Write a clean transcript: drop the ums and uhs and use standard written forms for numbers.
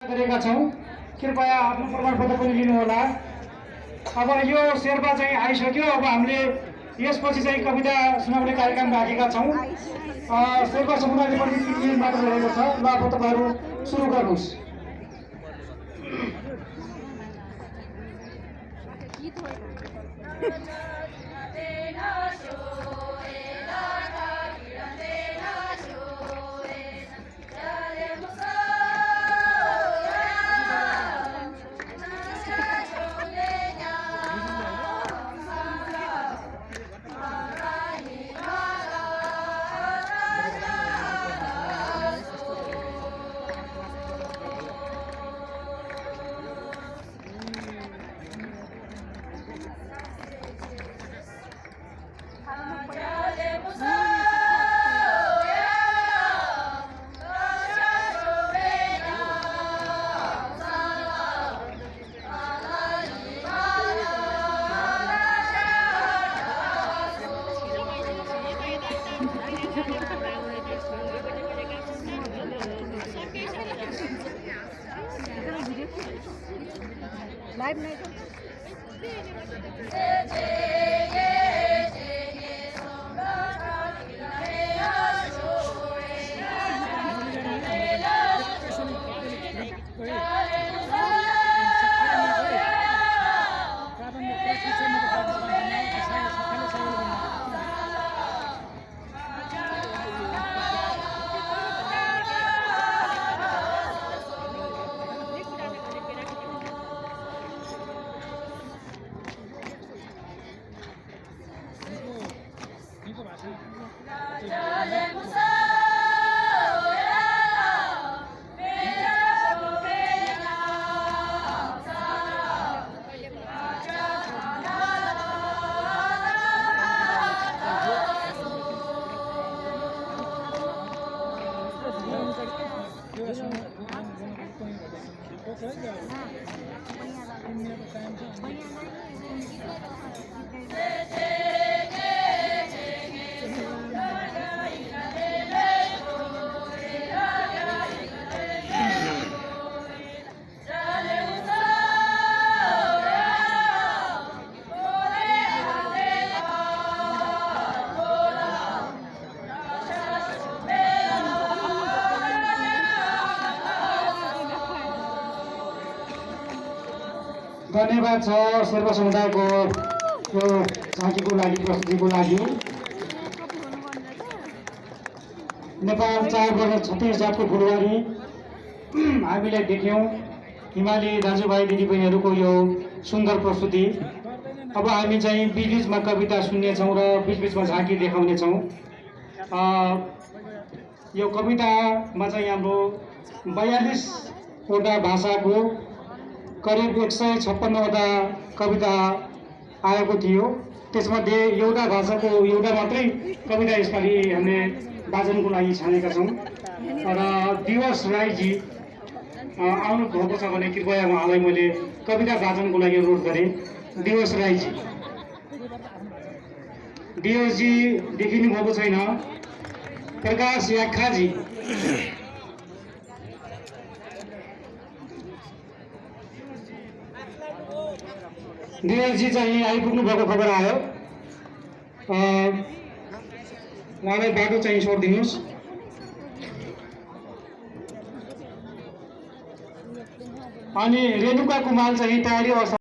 गरेका छौँ। कृपया आफ्नो प्रमाणपत्र पनि लिनुहोला। अब यो शेर्पा चाहिँ आइसक्यो। अब हामीले यसपछि चाहिँ कविता सुनाउने कार्यक्रम राखेका छौँ। शेर्पा समुदायले पनि 3 मिनेट मात्र रहेको छ। ल अब तपाईँहरू सुरु गर्नुहोस्। लाइव नहीं धन्यवाद छ शेर्पा समुदायको यो झाँकीको लागि, प्रस्तुतिको लागि। नेपाल 4 वर्ग 36 जातको फुलबारी हामीले देख्यौँ। हिमाली दाजुभाइ दिदीबहिनीहरूको यो सुन्दर प्रस्तुति। अब हामी चाहिँ बीच-बीचमा कविता सुन्नेछौँ र बीच-बीचमा झाँकी देखाउनेछौँ। यो कवितामा चाहिँ हाम्रो 42वटा भाषाको करिब 156वटा कविता आएको थियो। त्यसमध्ये एउटा भाषाको एउटा मात्रै कविता यसपालि हामीले वाचनको लागि छानेका छौँ। र दिवस राईजी आउनु भएको छ भने कृपया उहाँलाई मैले कविता वाचनको लागि अनुरोध गरेँ। दिवस राईजी, दिवसजी देखिनु भएको छैन। प्रकाश याख्खाजी, दिवसजी चाहिँ आइपुग्नु भएको खबर आयो। उहाँलाई बाटो चाहिँ छोडिदिनुहोस्। अनि रेणुका कुमाल चाहिँ तयारी अवस्था